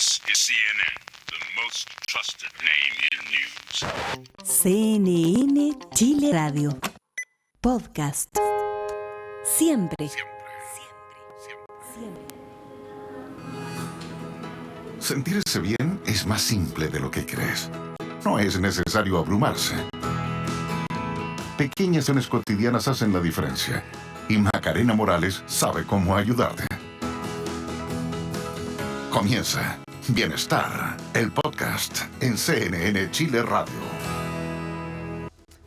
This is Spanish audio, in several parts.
This is CNN, the most trusted name in news. CNN Chile Radio. Podcast. Siempre. Sentirse bien es más simple de lo que crees. No es necesario abrumarse. Pequeñas acciones cotidianas hacen la diferencia. Y Macarena Morales sabe cómo ayudarte. Comienza Bienestar, el podcast en CNN Chile Radio.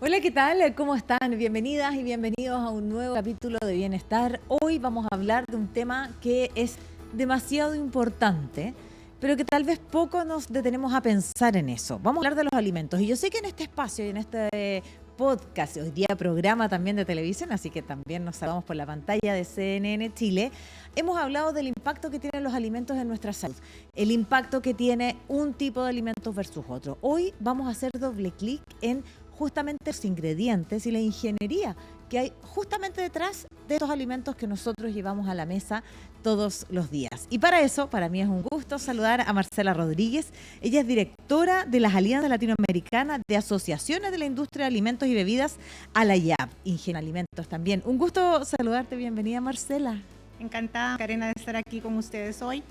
Hola, ¿qué tal? ¿Cómo están? Bienvenidas y bienvenidos a un nuevo capítulo de Bienestar. Hoy vamos a hablar de un tema que es demasiado importante, pero que tal vez poco nos detenemos a pensar en eso. Vamos a hablar de los alimentos. Y yo sé que en este espacio y en este podcast, hoy día programa también de televisión, así que también nos saludamos por la pantalla de CNN Chile, hemos hablado del impacto que tienen los alimentos en nuestra salud, el impacto que tiene un tipo de alimentos versus otro. Hoy vamos a hacer doble clic en justamente los ingredientes y la ingeniería que hay justamente detrás de estos alimentos que nosotros llevamos a la mesa todos los días. Y para eso, para mí es un gusto saludar a Marcela Rodríguez. Ella es directora de las Alianzas Latinoamericanas de Asociaciones de la Industria de Alimentos y Bebidas, ALAYAB, Ingen Alimentos también. Un gusto saludarte, bienvenida Marcela. Encantada, Karena, de estar aquí con ustedes hoy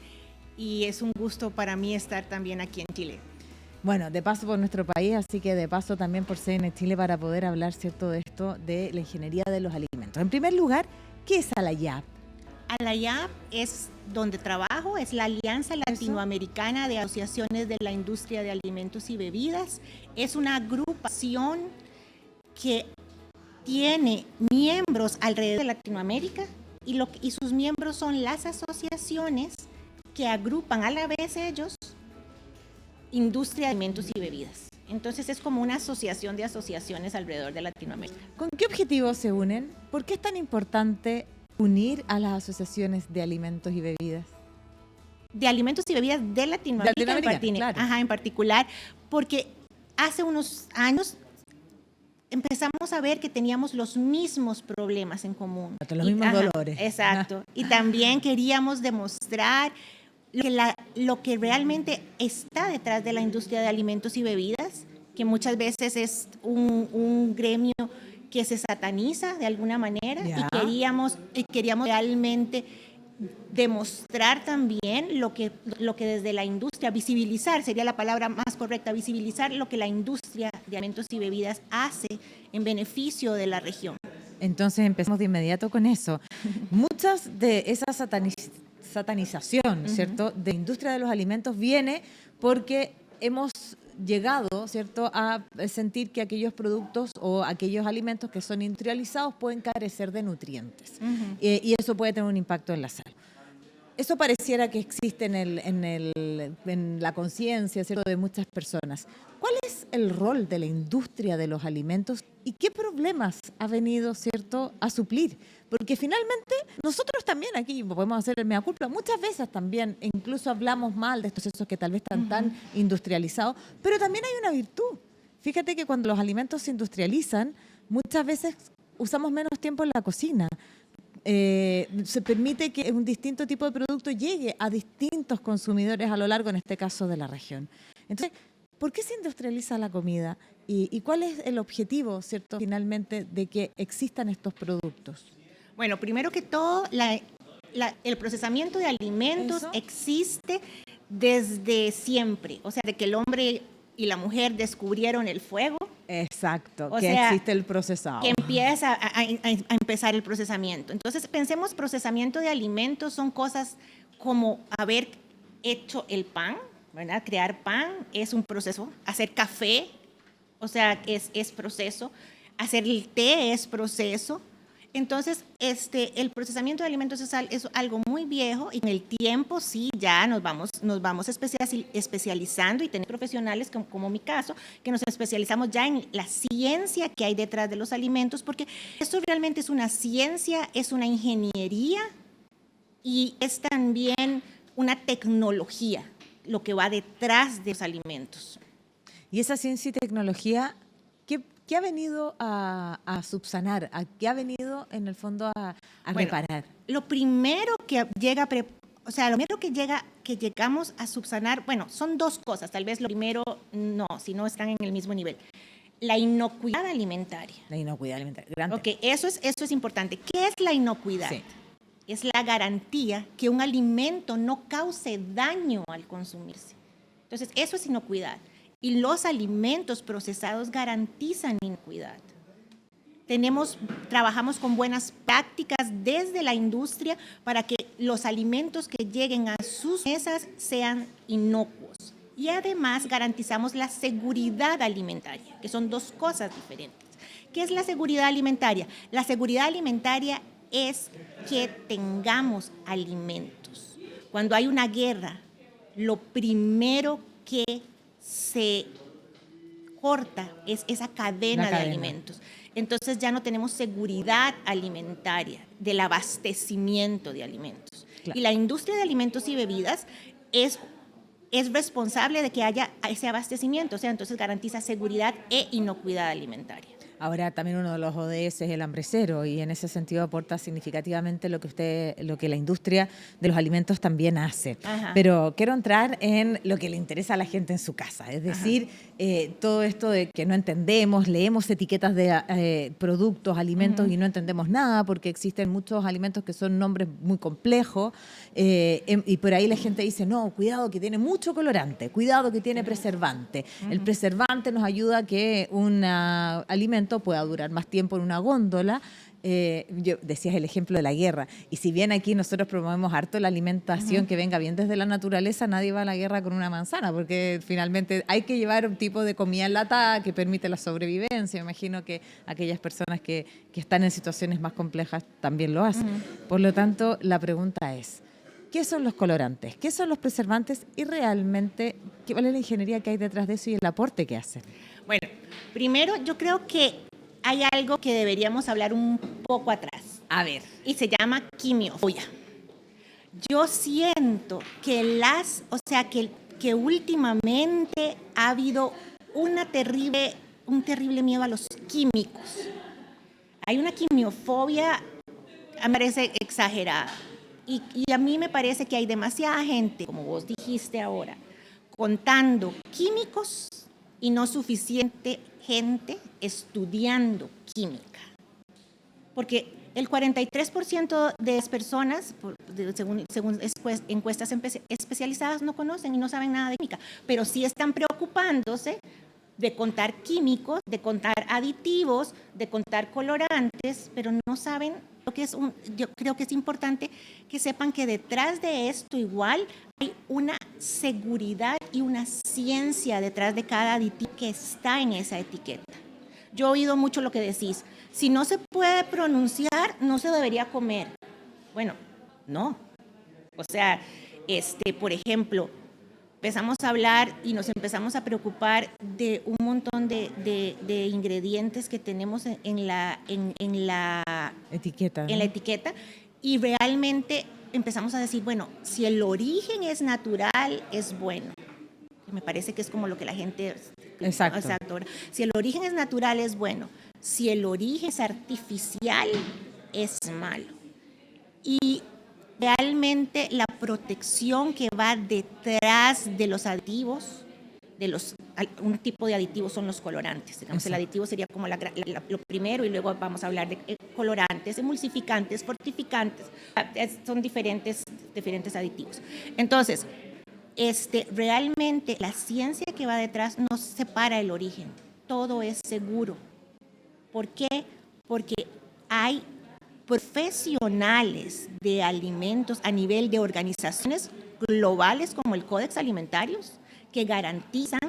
y es un gusto para mí estar también aquí en Chile. Bueno, de paso por nuestro país, así que de paso también por CNN Chile para poder hablar, ¿cierto?, de esto, de la ingeniería de los alimentos. En primer lugar, ¿qué es ALAYAB? ALAYAB es donde trabajo, es la Alianza Latinoamericana de Asociaciones de la Industria de Alimentos y Bebidas. Es una agrupación que tiene miembros alrededor de Latinoamérica y sus miembros son las asociaciones que agrupan a la vez ellos industria de alimentos y bebidas. Entonces es como una asociación de asociaciones alrededor de Latinoamérica. ¿Con qué objetivos se unen? ¿Por qué es tan importante unir a las asociaciones de alimentos y bebidas? De alimentos y bebidas de Latinoamérica, claro. En particular, porque hace unos años empezamos a ver que teníamos los mismos problemas en común. Los mismos dolores. Exacto. Y también queríamos demostrar lo que realmente está detrás de la industria de alimentos y bebidas, que muchas veces es un gremio que se sataniza de alguna manera, y queríamos realmente demostrar también lo que desde la industria, visibilizar, sería la palabra más correcta, visibilizar lo que la industria de alimentos y bebidas hace en beneficio de la región. Entonces empezamos de inmediato con eso. Muchas de esas satanización, ¿cierto?, de industria de los alimentos viene porque hemos llegado, ¿cierto?, a sentir que aquellos productos o aquellos alimentos que son industrializados pueden carecer de nutrientes. Y eso puede tener un impacto en la salud. Eso pareciera que existe en la conciencia, ¿cierto?, de muchas personas. ¿Cuál es el rol de la industria de los alimentos y qué problemas ha venido, ¿cierto?, a suplir? Porque finalmente nosotros también aquí podemos hacer el mea culpa. Muchas veces también incluso hablamos mal de estos procesos que tal vez están tan industrializados, pero también hay una virtud. Fíjate que cuando los alimentos se industrializan, muchas veces usamos menos tiempo en la cocina. Se permite que un distinto tipo de producto llegue a distintos consumidores a lo largo, en este caso, de la región. Entonces, ¿por qué se industrializa la comida? ¿Y cuál es el objetivo, cierto, finalmente, de que existan estos productos? Bueno, primero que todo, el procesamiento de alimentos existe desde siempre. O sea, de que el hombre y la mujer descubrieron el fuego. Exacto, existe el procesado. Que empieza a empezar el procesamiento. Entonces, pensemos, procesamiento de alimentos son cosas como haber hecho el pan, ¿verdad? Crear pan es un proceso. Hacer café, o sea, es proceso. Hacer el té es proceso. Entonces, el procesamiento de alimentos es algo muy viejo y en el tiempo sí ya nos vamos especializando y tenemos profesionales como mi caso, que nos especializamos ya en la ciencia que hay detrás de los alimentos, porque esto realmente es una ciencia, es una ingeniería y es también una tecnología, lo que va detrás de los alimentos. Y esa ciencia y tecnología, ¿qué ha venido a subsanar? ¿Qué ha venido, en el fondo, a reparar? Lo primero que llega o sea, lo primero que llegamos a subsanar, bueno, son dos cosas, tal vez lo primero no, si no están en el mismo nivel. La inocuidad alimentaria. La inocuidad alimentaria. Grande. Ok, eso es importante. ¿Qué es la inocuidad? Sí. Es la garantía que un alimento no cause daño al consumirse. Entonces, eso es inocuidad. Y los alimentos procesados garantizan inocuidad. Trabajamos con buenas prácticas desde la industria para que los alimentos que lleguen a sus mesas sean inocuos. Y además garantizamos la seguridad alimentaria, que son dos cosas diferentes. ¿Qué es la seguridad alimentaria? La seguridad alimentaria es que tengamos alimentos. Cuando hay una guerra, lo primero que se corta es esa cadena de alimentos. Entonces ya no tenemos seguridad alimentaria del abastecimiento de alimentos. Claro. Y la industria de alimentos y bebidas es responsable de que haya ese abastecimiento, o sea, entonces garantiza seguridad e inocuidad alimentaria. Ahora también uno de los ODS es el hambre cero y en ese sentido aporta significativamente lo que la industria de los alimentos también hace. Ajá. Pero quiero entrar en lo que le interesa a la gente en su casa, es decir, todo esto de que no entendemos, leemos etiquetas de productos, alimentos y no entendemos nada porque existen muchos alimentos que son nombres muy complejos y por ahí la gente dice, no, cuidado que tiene mucho colorante, cuidado que tiene preservante. El preservante nos ayuda a que un alimento pueda durar más tiempo en una góndola. Yo decías el ejemplo de la guerra, y si bien aquí nosotros promovemos harto la alimentación que venga bien desde la naturaleza, nadie va a la guerra con una manzana, porque finalmente hay que llevar un tipo de comida enlatada que permite la sobrevivencia. Me imagino que aquellas personas que están en situaciones más complejas también lo hacen. Por lo tanto, la pregunta es, ¿qué son los colorantes? ¿Qué son los preservantes? Y realmente, ¿cuál es la ingeniería que hay detrás de eso y el aporte que hacen? Bueno, primero yo creo que hay algo que deberíamos hablar un poco atrás. A ver. Y se llama quimiofobia. Yo siento que que últimamente ha habido un terrible miedo a los químicos. Hay una quimiofobia, me parece exagerada. Y a mí me parece que hay demasiada gente, como vos dijiste ahora, contando químicos y no suficiente gente estudiando química. Porque el 43% de las personas, según encuestas especializadas, no conocen y no saben nada de química, pero sí están preocupándose de contar químicos, de contar aditivos, de contar colorantes, pero no saben lo que es yo creo que es importante que sepan que detrás de esto igual hay una seguridad y una ciencia detrás de cada aditivo que está en esa etiqueta. Yo he oído mucho lo que decís, si no se puede pronunciar, no se debería comer. Bueno, no. O sea, por ejemplo, empezamos a hablar y nos empezamos a preocupar de un montón de ingredientes que tenemos en la etiqueta, ¿no? En la etiqueta, y realmente empezamos a decir, bueno, si el origen es natural, es bueno. Me parece que es como lo que la gente... Exacto. Si el origen es natural, es bueno. Si el origen es artificial, es malo. Y realmente la protección que va detrás de los aditivos, un tipo de aditivos son los colorantes. Digamos, el aditivo sería como lo primero y luego vamos a hablar de colorantes, emulsificantes, fortificantes, son diferentes aditivos. Entonces, realmente la ciencia que va detrás no separa el origen, todo es seguro. ¿Por qué? Porque hay profesionales de alimentos a nivel de organizaciones globales como el Codex Alimentarios que garantizan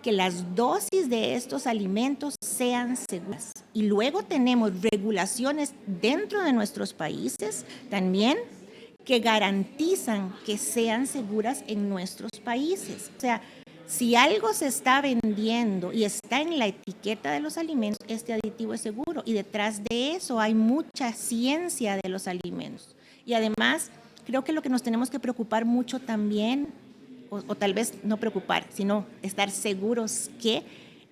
que las dosis de estos alimentos sean seguras. Y luego tenemos regulaciones dentro de nuestros países también que garantizan que sean seguras en nuestros países. O sea, si algo se está vendiendo y está en la etiqueta de los alimentos, este aditivo es seguro. Y detrás de eso hay mucha ciencia de los alimentos. Y además, creo que lo que nos tenemos que preocupar mucho también, o tal vez no preocupar, sino estar seguros que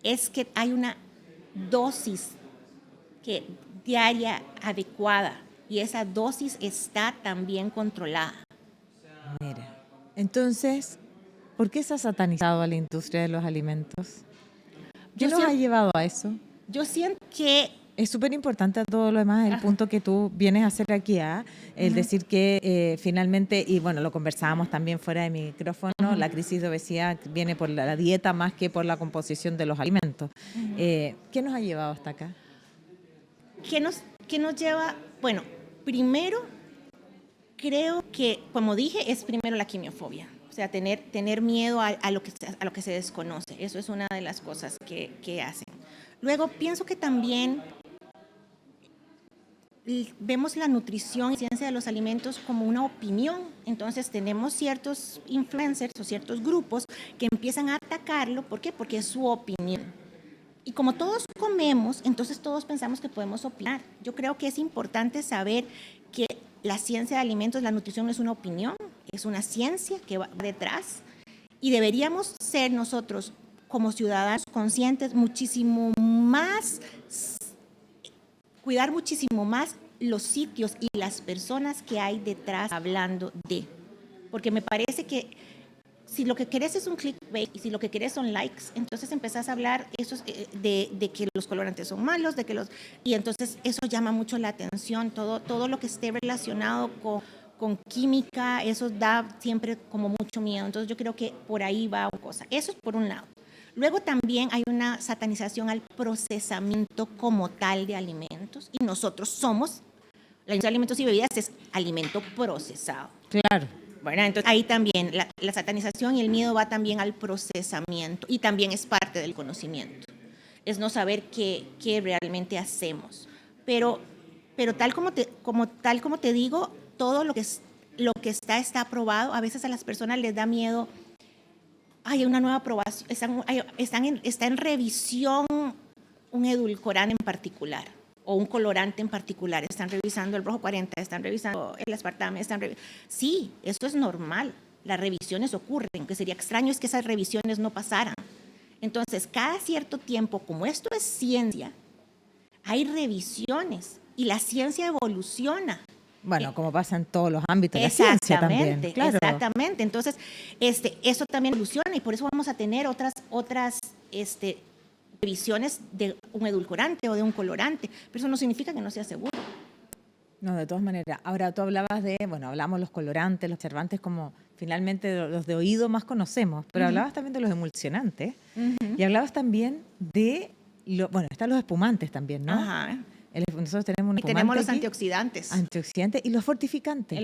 es que hay una dosis diaria adecuada y esa dosis está también controlada. Entonces, ¿por qué se ha satanizado a la industria de los alimentos? ¿Qué Yo nos ha siento- llevado a eso? Yo siento que Es súper importante a todo lo demás el punto que tú vienes a hacer aquí, el decir que finalmente, y bueno, lo conversábamos también fuera de micrófono, la crisis de obesidad viene por la dieta más que por la composición de los alimentos. ¿Qué nos ha llevado hasta acá? ¿qué nos lleva? Bueno, primero, creo que, como dije, es primero la quimiofobia. O sea, tener miedo a lo que se desconoce. Eso es una de las cosas que hacen. Luego, pienso que también vemos la nutrición y ciencia de los alimentos como una opinión. Entonces tenemos ciertos influencers o ciertos grupos que empiezan a atacarlo. ¿Por qué? Porque es su opinión. Y como todos comemos, entonces todos pensamos que podemos opinar. Yo creo que es importante saber que la ciencia de alimentos, la nutrición no es una opinión, es una ciencia que va detrás. Y deberíamos ser nosotros como ciudadanos conscientes muchísimo más, cuidar muchísimo más los sitios y las personas que hay detrás hablando de. Porque me parece que si lo que querés es un clickbait y si lo que querés son likes, entonces empezás a hablar de que los colorantes son malos, y entonces eso llama mucho la atención, todo lo que esté relacionado con química, eso da siempre como mucho miedo. Entonces yo creo que por ahí va una cosa. Eso es por un lado. Luego también hay una satanización al procesamiento como tal de alimentos, y nosotros somos, la industria de alimentos y bebidas es alimento procesado. Claro. Bueno, entonces ahí también la satanización y el miedo va también al procesamiento, y también es parte del conocimiento. Es no saber qué realmente hacemos. Pero tal como te digo, todo lo que está aprobado. A veces a las personas les da miedo. Hay una nueva aprobación, está en revisión un edulcorante en particular o un colorante en particular. Están revisando el rojo 40, están revisando el aspartame, sí, eso es normal. Las revisiones ocurren. Lo que sería extraño es que esas revisiones no pasaran. Entonces, cada cierto tiempo, como esto es ciencia, hay revisiones y la ciencia evoluciona. Bueno, como pasa en todos los ámbitos de la ciencia también. Claro. Exactamente. Entonces, eso también evoluciona, y por eso vamos a tener otras revisiones de un edulcorante o de un colorante, pero eso no significa que no sea seguro. No, de todas maneras. Ahora tú hablabas hablamos los colorantes, los conservantes, como finalmente los de oído más conocemos, pero hablabas también de los emulsionantes y hablabas también de, están los espumantes también, ¿no? Ajá. Nosotros tenemos un Y tenemos los aquí, antioxidantes. y los fortificantes.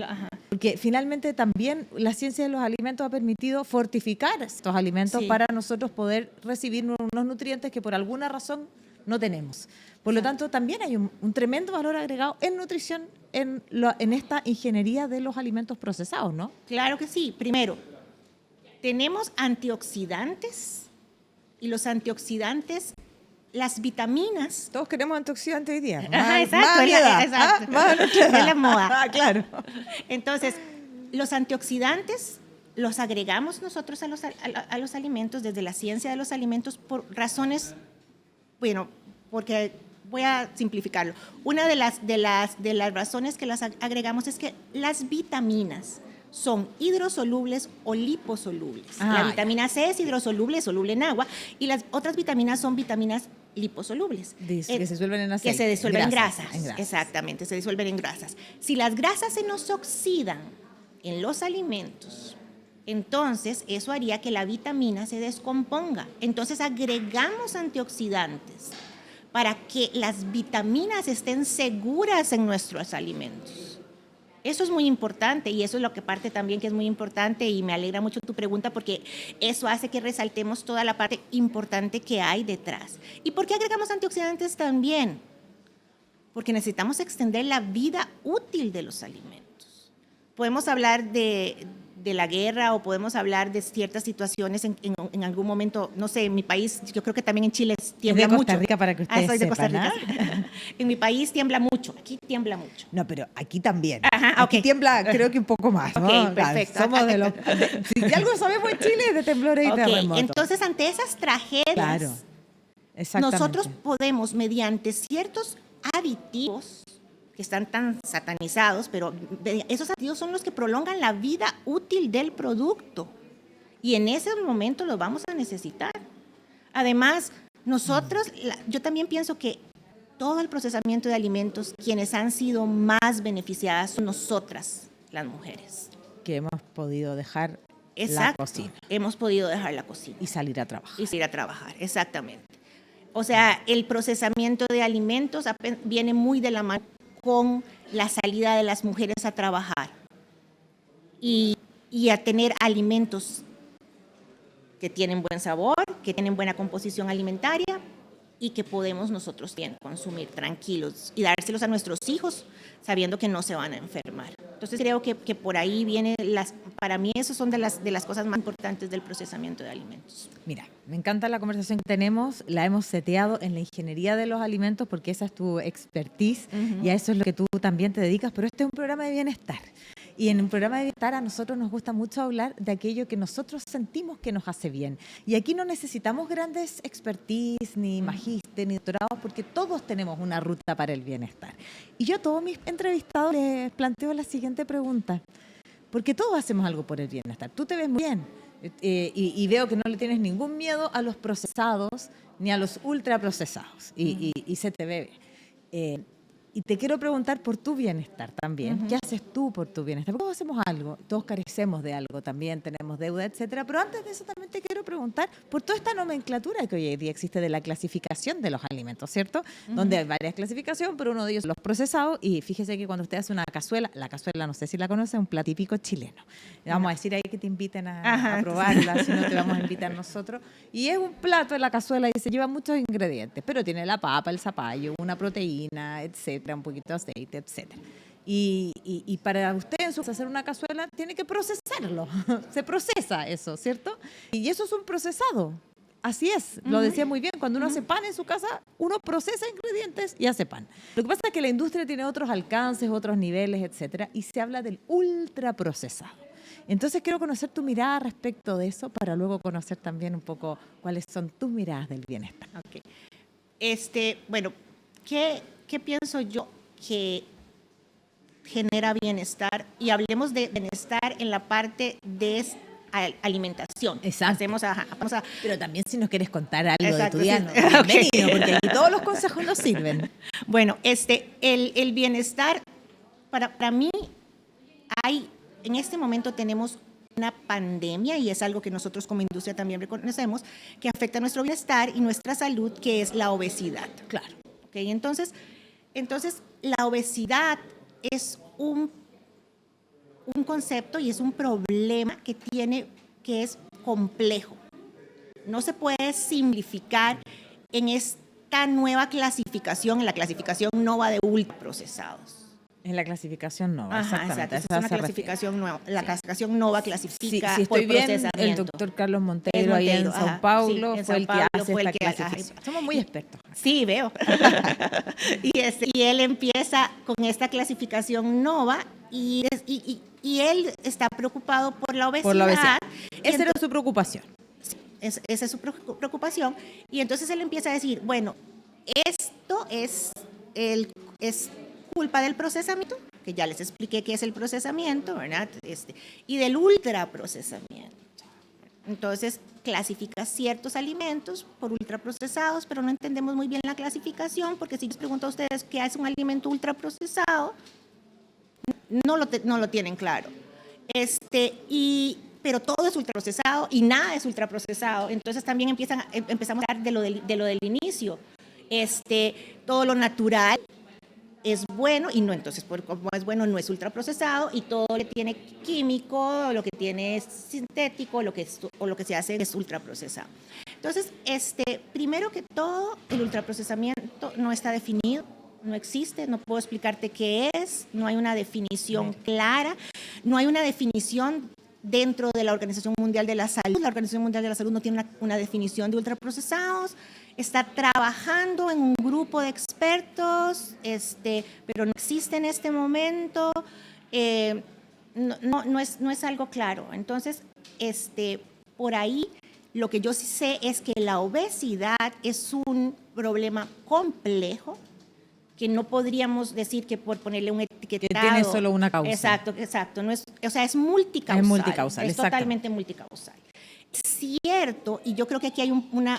Porque finalmente también la ciencia de los alimentos ha permitido fortificar estos alimentos para nosotros poder recibir unos nutrientes que por alguna razón no tenemos. Por lo tanto, también hay un tremendo valor agregado en nutrición en esta ingeniería de los alimentos procesados, ¿no? Claro que sí. Primero, tenemos antioxidantes, y los antioxidantes, las vitaminas. Todos queremos antioxidantes hoy día. Exacto. Es la moda. Claro. Entonces, los antioxidantes los agregamos nosotros a los alimentos desde la ciencia de los alimentos por razones, porque voy a simplificarlo. Una de las razones que las agregamos es que las vitaminas son hidrosolubles o liposolubles. La vitamina C es hidrosoluble, soluble en agua, y las otras vitaminas son vitaminas liposolubles. Que se disuelven en aceite. Que se disuelven en grasas. En grasas. Exactamente, se disuelven en grasas. Si las grasas se nos oxidan en los alimentos, entonces eso haría que la vitamina se descomponga. Entonces agregamos antioxidantes para que las vitaminas estén seguras en nuestros alimentos. Eso es muy importante, y eso es lo que parte también que es muy importante, y me alegra mucho tu pregunta porque eso hace que resaltemos toda la parte importante que hay detrás. ¿Y por qué agregamos antioxidantes también? Porque necesitamos extender la vida útil de los alimentos. Podemos hablar de la guerra, o podemos hablar de ciertas situaciones en algún momento, no sé, en mi país, yo creo que también en Chile tiembla mucho. De Costa Rica, para que ustedes soy de Costa sepan, Rica. En mi país tiembla mucho, aquí tiembla mucho. No, pero aquí también. Ajá, aquí tiembla, creo que un poco más, ¿no? Ok, perfecto. Somos si algo sabemos en Chile es de temblores y terremotos. Entonces, ante esas tragedias, nosotros podemos, mediante ciertos aditivos que están tan satanizados, pero esos aditivos son los que prolongan la vida útil del producto. Y en ese momento los vamos a necesitar. Además, yo también pienso que todo el procesamiento de alimentos, quienes han sido más beneficiadas son nosotras, las mujeres. Que hemos podido dejar Exacto. la cocina. Hemos podido dejar la cocina. Y salir a trabajar. Y salir a trabajar, exactamente. O sea, el procesamiento de alimentos viene muy de la mano con la salida de las mujeres a trabajar y a tener alimentos que tienen buen sabor, que tienen buena composición alimentaria y que podemos nosotros bien consumir tranquilos y dárselos a nuestros hijos sabiendo que no se van a enfermar. Entonces creo que por ahí viene, para mí esas son de las cosas más importantes del procesamiento de alimentos. Mira, me encanta la conversación que tenemos, la hemos seteado en la ingeniería de los alimentos porque esa es tu expertise y a eso es lo que tú también te dedicas, pero este es un programa de bienestar. Y en un programa de bienestar a nosotros nos gusta mucho hablar de aquello que nosotros sentimos que nos hace bien. Y aquí no necesitamos grandes expertise, ni magíster, ni doctorados, porque todos tenemos una ruta para el bienestar. Y yo a todos mis entrevistados les planteo la siguiente pregunta, porque todos hacemos algo por el bienestar. Tú te ves muy bien y veo que no le tienes ningún miedo a los procesados ni a los ultraprocesados y se te ve bien. Y te quiero preguntar por tu bienestar también. ¿Qué haces tú por tu bienestar? Porque todos hacemos algo, todos carecemos de algo también, tenemos deuda, etcétera. Pero antes de eso también te quiero preguntar por toda esta nomenclatura que hoy día existe de la clasificación de los alimentos, ¿cierto? Donde hay varias clasificaciones, pero uno de ellos los procesados. Y fíjese que cuando usted hace una cazuela, la cazuela no sé si la conoce, es un plato típico chileno. Le vamos a decir ahí que te inviten a probarla, si no te vamos a invitar nosotros. Y es un plato en la cazuela y se lleva muchos ingredientes, pero tiene la papa, el zapallo, una proteína, etcétera, un poquito de aceite, etcétera. Y para usted en su hacer una cazuela tiene que procesarlo. Se procesa eso, ¿cierto? Y eso es un procesado. Así es, lo decía muy bien. Cuando uno hace pan en su casa, uno procesa ingredientes y hace pan. Lo que pasa es que la industria tiene otros alcances, otros niveles, etcétera, y se habla del ultraprocesado. Entonces quiero conocer tu mirada respecto de eso para luego conocer también un poco cuáles son tus miradas del bienestar. Okay. Bueno, ¿qué pienso yo que genera bienestar? Y hablemos de bienestar en la parte de alimentación. Exacto. Vamos a Pero también si nos quieres contar algo Exacto, de tu día, sí. no, bienvenido, porque aquí todos los consejos nos sirven. Bueno, el bienestar, para mí, en este momento tenemos una pandemia, y es algo que nosotros como industria también reconocemos, que afecta nuestro bienestar y nuestra salud, que es la obesidad. Claro. ¿Okay? Entonces, la obesidad es un concepto y es un problema que es complejo. No se puede simplificar en esta nueva clasificación, en la clasificación NOVA de ultraprocesados. En la clasificación NOVA, Ajá, exactamente. exacto. Es una clasificación nueva. La clasificación NOVA clasifica si por estoy bien, procesamiento. el doctor Carlos Monteiro ahí en Sao ajá, Paulo sí, en fue el Sao que Paulo hace fue el esta que- clasificación. Somos muy expertos. Sí, veo. y él empieza con esta clasificación NOVA y él está preocupado por la obesidad. Por la obesidad. Y Esa era su preocupación. esa es su preocupación. Y entonces él empieza a decir, bueno, esto es culpa del procesamiento, que ya les expliqué qué es el procesamiento, ¿verdad? Y del ultraprocesamiento. Entonces, clasifica ciertos alimentos por ultraprocesados, pero no entendemos muy bien la clasificación, porque si les pregunto a ustedes qué es un alimento ultraprocesado, no lo tienen claro. Pero todo es ultraprocesado y nada es ultraprocesado. Entonces también empezamos a hablar de lo del inicio. Todo lo natural es bueno y no, entonces como es bueno no es ultraprocesado, y todo lo que tiene químico, lo que tiene es sintético, o lo que se hace es ultraprocesado. Entonces, primero que todo, el ultraprocesamiento no está definido, no existe, no puedo explicarte qué es, no hay una definición clara, no hay una definición dentro de la Organización Mundial de la Salud. La Organización Mundial de la Salud no tiene una definición de ultraprocesados, está trabajando en un grupo de expertos, pero no existe en este momento, no es algo claro. Entonces, por ahí lo que yo sí sé es que la obesidad es un problema complejo que no podríamos decir que por ponerle un etiquetado. Que tiene solo una causa. Exacto. No es, o sea, es multicausal. Es multicausal, es exacto. totalmente multicausal. Cierto, y yo creo que aquí hay una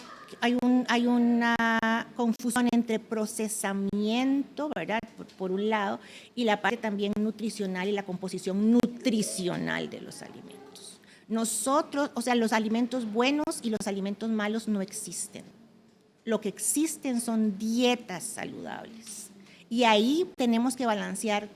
confusión entre procesamiento, ¿verdad? Por un lado, y la parte también nutricional y la composición nutricional de los alimentos. Nosotros, o sea, los alimentos buenos y los alimentos malos no existen. Lo que existen son dietas saludables. Y ahí tenemos que balancear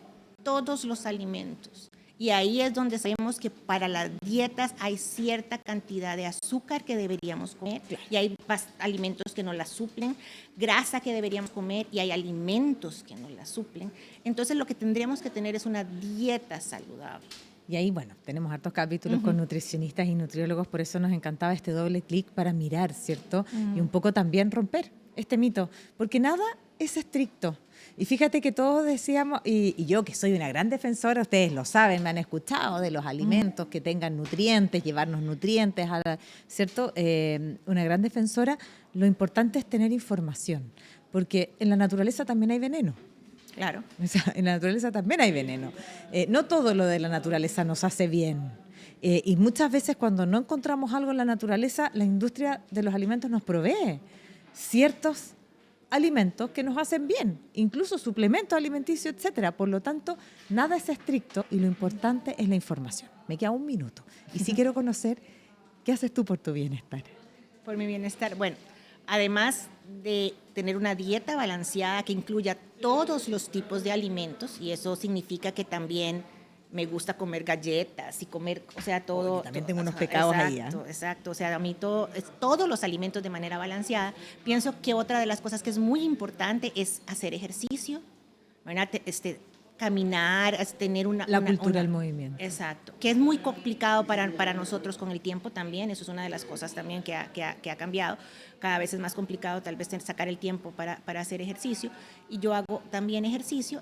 todos los alimentos. Y ahí es donde sabemos que para las dietas hay cierta cantidad de azúcar que deberíamos comer, y hay alimentos que no la suplen, grasa que deberíamos comer y hay alimentos que no la suplen. Entonces lo que tendríamos que tener es una dieta saludable. Y ahí, bueno, tenemos hartos capítulos con nutricionistas y nutriólogos, por eso nos encantaba este doble clic para mirar, ¿cierto? Y un poco también romper este mito, porque nada es estricto. Y fíjate que todos decíamos, y yo que soy una gran defensora, ustedes lo saben, me han escuchado, de los alimentos que tengan nutrientes, llevarnos nutrientes, ¿cierto? Una gran defensora, lo importante es tener información, porque en la naturaleza también hay veneno. Claro. O sea, en la naturaleza también hay veneno. No todo lo de la naturaleza nos hace bien. Y muchas veces cuando no encontramos algo en la naturaleza, la industria de los alimentos nos provee ciertos alimentos que nos hacen bien, incluso suplementos alimenticios, etcétera. Por lo tanto, nada es estricto y lo importante es la información. Me queda un minuto y sí quiero conocer qué haces tú por tu bienestar. Por mi bienestar, bueno, además de tener una dieta balanceada que incluya todos los tipos de alimentos, y eso significa que también me gusta comer galletas y comer, o sea, todo. También tengo unos pecados ahí. Exacto, o sea, a mí todos los alimentos de manera balanceada. Pienso que otra de las cosas que es muy importante es hacer ejercicio, ¿verdad? Caminar, tener la cultura del movimiento. Exacto, que es muy complicado para nosotros con el tiempo también. Eso es una de las cosas también que ha cambiado. Cada vez es más complicado tal vez sacar el tiempo para hacer ejercicio. Y yo hago también ejercicio.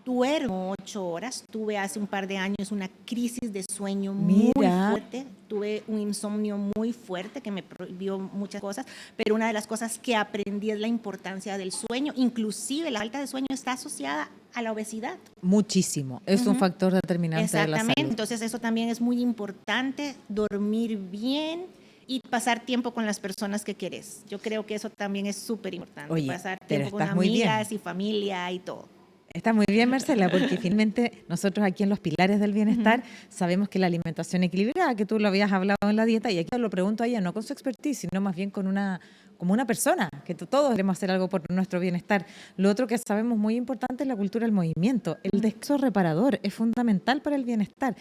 Duermo 8 horas. Tuve hace un par de años una crisis de sueño muy fuerte. Tuve un insomnio muy fuerte que me prohibió muchas cosas, pero una de las cosas que aprendí es la importancia del sueño. Inclusive la falta de sueño está asociada a la obesidad. Muchísimo. Es un factor determinante de la salud. Exactamente. Entonces eso también es muy importante, dormir bien y pasar tiempo con las personas que querés. Yo creo que eso también es súper importante. Oye, pasar tiempo con amigas y familia y todo. Está muy bien, Marcela, porque finalmente nosotros aquí en los pilares del bienestar sabemos que la alimentación equilibrada, que tú lo habías hablado en la dieta, y aquí lo pregunto a ella, no con su expertise, sino más bien como una persona, que todos queremos hacer algo por nuestro bienestar. Lo otro que sabemos muy importante es la cultura del movimiento. El descanso reparador es fundamental para el bienestar.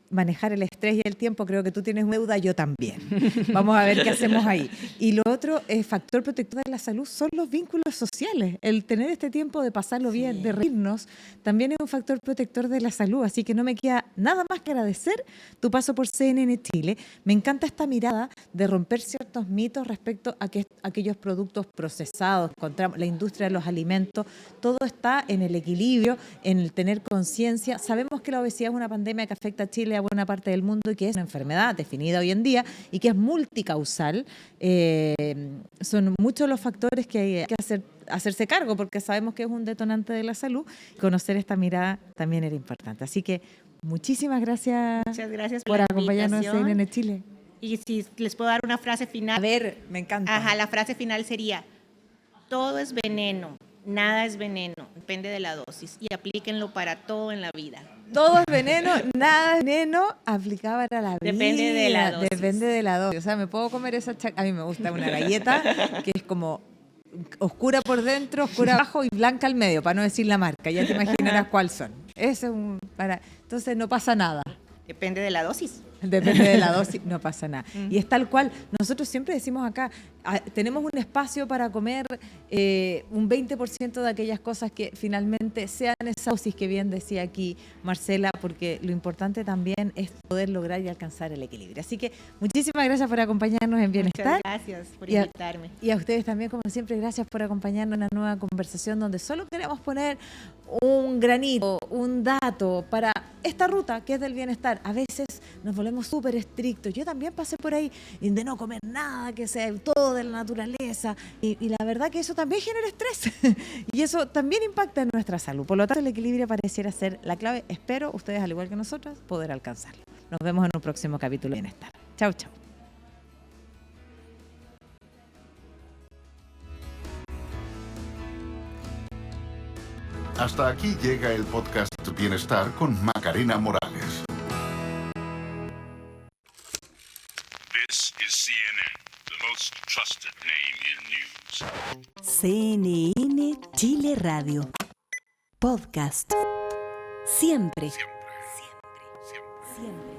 Manejar el estrés y el tiempo, creo que tú tienes deuda, yo también. Vamos a ver qué hacemos ahí. Y lo otro, factor protector de la salud, son los vínculos sociales. El tener este tiempo de pasarlo bien, de reírnos, también es un factor protector de la salud. Así que no me queda nada más que agradecer tu paso por CNN Chile. Me encanta esta mirada de romper ciertos mitos respecto a que aquellos productos procesados, encontramos la industria de los alimentos, todo está en el equilibrio, en el tener conciencia. Sabemos que la obesidad es una pandemia que afecta a Chile, a buena parte del mundo, y que es una enfermedad definida hoy en día y que es multicausal. Son muchos los factores que hay que hacerse cargo, porque sabemos que es un detonante de la salud. Conocer esta mirada también era importante. Así que muchísimas gracias, Muchas gracias por la acompañarnos en CNN Chile. Y si les puedo dar una frase final. A ver, me encanta. Ajá, la frase final sería: todo es veneno, nada es veneno, depende de la dosis, y aplíquenlo para todo en la vida. Todo es veneno, nada es veneno, aplicada para la vida. Depende de la dosis. Depende de la dosis. O sea, me puedo comer esa a mí me gusta una galleta que es como oscura por dentro, oscura abajo y blanca al medio, para no decir la marca. Ya te imaginarás cuál son. Entonces no pasa nada. Depende de la dosis. Depende de la dosis, no pasa nada. Y es tal cual. Nosotros siempre decimos acá, tenemos un espacio para comer un 20% de aquellas cosas que finalmente sean esa dosis que bien decía aquí Marcela, porque lo importante también es poder lograr y alcanzar el equilibrio. Así que muchísimas gracias por acompañarnos en Bienestar. Muchas gracias por invitarme. Y a ustedes también, como siempre, gracias por acompañarnos en una nueva conversación donde solo queremos poner un granito, un dato para esta ruta que es del bienestar. A veces nos volvemos súper estrictos. Yo también pasé por ahí de no comer nada, que sea todo de la naturaleza. Y la verdad que eso también genera estrés. Y eso también impacta en nuestra salud. Por lo tanto, el equilibrio pareciera ser la clave. Espero ustedes, al igual que nosotras, poder alcanzarlo. Nos vemos en un próximo capítulo de Bienestar. Chau, chau. Hasta aquí llega el podcast Bienestar con Macarena Morales. This is CNN, the most trusted name in news. CNN Chile Radio. Podcast. Siempre. Siempre. Siempre.